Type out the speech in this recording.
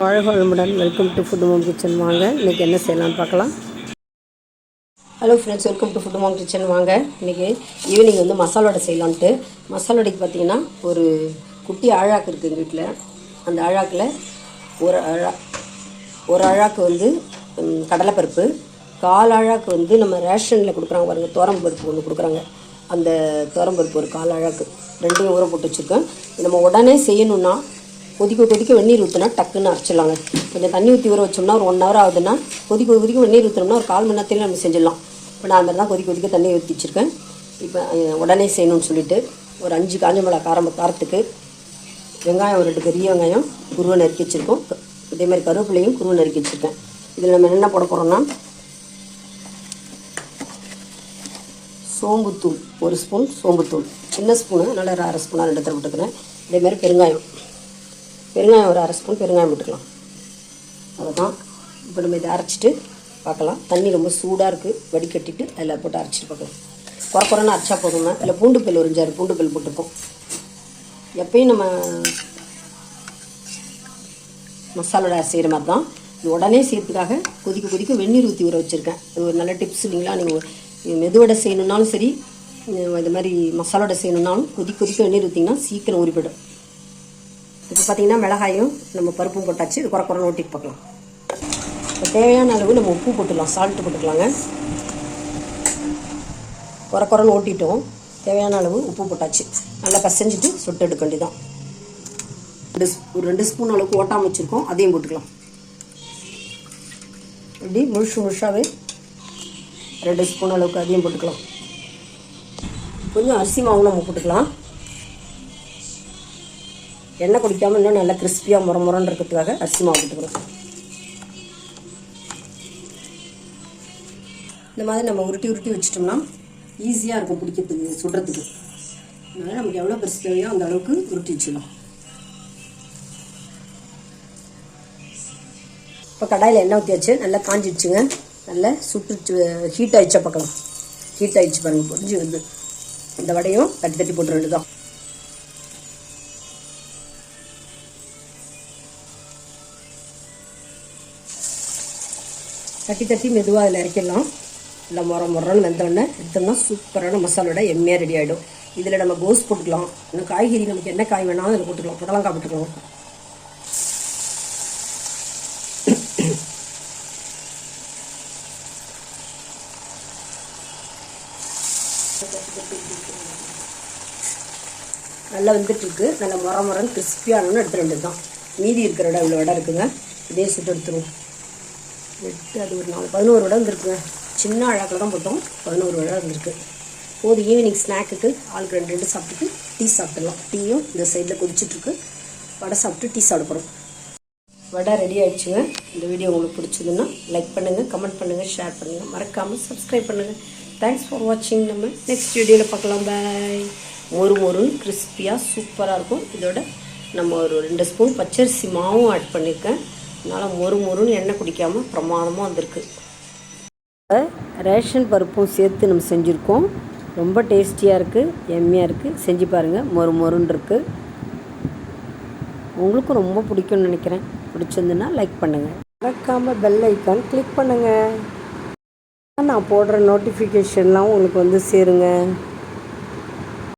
வாழ்க வளமுடன். Welcome to food mom kitchen. வாங்க இன்றைக்கி என்ன செய்யலாம்னு பார்க்கலாம். Hello friends, welcome to food mom kitchen. வாங்க இன்றைக்கி ஈவினிங் வந்து மசாலா வடை செய்யலான்ட்டு. மசாலா வடைக்கு பார்த்தீங்கன்னா ஒரு குட்டி ஆழாக்கு இருக்குது எங்கள் வீட்டில். அந்த ஆழாக்கில் ஒரு அழாக்கு வந்து கடலைப்பருப்பு, கால் அழாக்கு வந்து நம்ம ரேஷனில் கொடுக்குறாங்க பாருங்கள், துவரம்பருப்பு ஒன்று கொடுக்குறாங்க. அந்த துவரம்பருப்பு ஒரு கால் அழாக்கு ரெண்டையும் ஊற போட்டு வச்சுருக்கேன். நம்ம உடனே செய்யணுன்னா கொதிக்க வெந்நீர் ஊற்றினா டக்குன்னு அரைச்சிடலாங்க. கொஞ்சம் தண்ணி ஊற்றி ஊற வச்சோம்னா ஒரு 1 hour ஆகுதுன்னா கொதிக்க வெந்நீர் ஊற்றினோம்னா ஒரு 1/4 மணி நேரத்தில் நம்ம செஞ்சிடலாம். இப்போ நான் அந்த மாதிரி தான் கொதிக்க தண்ணி ஊற்றி வச்சுருக்கேன். இப்போ உடனே செய்யணும்னு சொல்லிவிட்டு ஒரு 5 காஞ்ச மிளகா காரத்துக்கு, வெங்காயம் ஒரு 2 பெரிய வெங்காயம் குருவை நறுக்கி வச்சுருக்கோம். இதே மாதிரி கருவேப்பிலையும் குருவை நறுக்கி வச்சுருக்கேன். இதில் நம்ம என்ன போட போகிறோம்னா சோம்புத்தூள் 1 ஸ்பூன், சோம்புத்தூள் சின்ன ஸ்பூனு, நல்லா 1/2 ஸ்பூனாக 2 தடவை போட்டுக்கிறேன். இதேமாதிரி பெருங்காயம் ஒரு 1/2 ஸ்பூன் பெருங்காயம் போட்டுக்கலாம். அதுதான் இப்போ நம்ம இதை அரைச்சிட்டு பார்க்கலாம். தண்ணி ரொம்ப சூடாக இருக்குது, வடிகட்டிட்டு அதில் போட்டு அரைச்சிட்டு பார்க்கலாம். குறைன்னு அரைச்சா போதுங்க. அதில் பூண்டு ஒரு 5-6 பூண்டு போட்டுப்போம். எப்பயும் நம்ம மசாலோட செய்கிற மாதிரி தான். இது உடனே செய்யறதுக்காக கொதிக்க வெந்நீர் ஊற்றி ஊற வச்சுருக்கேன். இது ஒரு நல்ல டிப்ஸ் இல்லைங்களா. நீங்கள் மெதுவடை செய்யணுன்னாலும் சரி, இது மாதிரி மசாலோட செய்யணுன்னாலும் கொதிக்க வெந்நீர் ஊற்றிங்கன்னா சீக்கிரம் ஊறிவிடும். இப்போ பார்த்திங்கன்னா மிளகாயும் நம்ம பருப்பும் போட்டாச்சு. இது குறைன்னு ஓட்டிட்டு பார்க்கலாம். இப்போ தேவையான அளவு நம்ம உப்பு போட்டுக்கலாம், சால்ட்டு போட்டுக்கலாங்க. குறைன்னு ஓட்டிட்டோம். தேவையான அளவு உப்பு போட்டாச்சு. நல்லா பசைஞ்சிட்டு சொட்டு எடுக்க வேண்டியதான். ஒரு 2 ஸ்பூன் அளவுக்கு ஓட்டாமல் வச்சுருக்கோம், அதையும் போட்டுக்கலாம். இப்படி முழுசாகவே 2 ஸ்பூன் அளவுக்கு அதையும் போட்டுக்கலாம். கொஞ்சம் அரிசி மாவும் நம்ம போட்டுக்கலாம். எண்ணெய் குடிக்காமல் இன்னும் நல்லா கிறிஸ்பியாக முறன்னு இருக்கிறதுக்காக அரிசி மாவு போட்டுக்கிறோம். இந்த மாதிரி நம்ம உருட்டி வச்சிட்டோம்னா ஈஸியாக இருக்கும் பிடிக்கிறதுக்கு, சுடுறதுக்கு. அதனால் நமக்கு எவ்வளோ பெருசு தேவையோ அந்த அளவுக்கு உருட்டி வச்சிடலாம். இப்போ கடாயில் எண்ணெய் ஊற்றியாச்சு, நல்லா காஞ்சிடுச்சுங்க. நல்லா சுட்டு ஹீட் ஆகிடுச்சா பார்க்கலாம். ஹீட் ஆகிடுச்சு பாருங்கள், பொரிஞ்சு வந்து இந்த வடையும் தட்டி போட்டுற வேண்டியதான். தட்டி மெதுவாக அதில் இறக்கிடலாம். நல்லா முறன்னு வெந்தோடனே எடுத்தோம்னா சூப்பரான மசாலோட எம்மையாக ரெடி ஆகிடும். இதில் நம்ம கோஸ் போட்டுக்கலாம். இன்னும் காய்கறி நமக்கு என்ன காய் வேணாலும் அதில் போட்டுக்கலாம். புடலங்காய் போட்டுக்கலாம். நல்லா வந்துட்டுருக்கு. நல்லா முறன்னு கிறிஸ்பியானு எடுத்து வேண்டியது தான். மீதி இருக்கிற இடம் இவ்வளோ இடம் இருக்குங்க. இதே சுட்டு எடுத்துருவோம். அது ஒரு 11 வடை வந்துருக்குங்க. சின்ன அழகாக தான் போட்டோம், 11 வடை வந்துருக்கு. போது ஈவினிங் ஸ்நாக்குக்கு ஆளுக்கு 2 சாப்பிட்டுட்டு டீ சாப்பிட்றலாம். டீயும் இந்த சைடில் கொதிச்சுட்ருக்கு. வடை சாப்பிட்டு டீ சாப்பிட போகிறோம். வடை ரெடி ஆகிடுச்சுங்க. இந்த வீடியோ உங்களுக்கு பிடிச்சதுன்னா லைக் பண்ணுங்கள், கமெண்ட் பண்ணுங்கள், ஷேர் பண்ணுங்கள், மறக்காமல் சப்ஸ்கிரைப் பண்ணுங்கள். தேங்க்ஸ் ஃபார் வாட்சிங். நம்ம நெக்ஸ்ட் வீடியோவில் பார்க்கலாம். பாய். மொறு கிறிஸ்பியாக சூப்பராக இருக்கும். இதோட நம்ம ஒரு 2 ஸ்பூன் பச்சரிசி மாவும் ஆட் பண்ணியிருக்கேன். அதனால் மொறுன்னு எண்ணெய் குடிக்காமல் பிரமாதமாக வந்திருக்கு. ரேஷன் பருப்பும் சேர்த்து நம்ம செஞ்சுருக்கோம். ரொம்ப டேஸ்டியாக இருக்குது, எம்மையாக இருக்குது. செஞ்சு பாருங்கள். மொறுன்னு இருக்குது. உங்களுக்கும் ரொம்ப பிடிக்கும்னு நினைக்கிறேன். பிடிச்சிருந்துன்னா லைக் பண்ணுங்கள், மறக்காமல் பெல் ஐக்கான் கிளிக் பண்ணுங்கள். நான் போடுற நோட்டிஃபிகேஷன்லாம் உங்களுக்கு வந்து சேருங்க.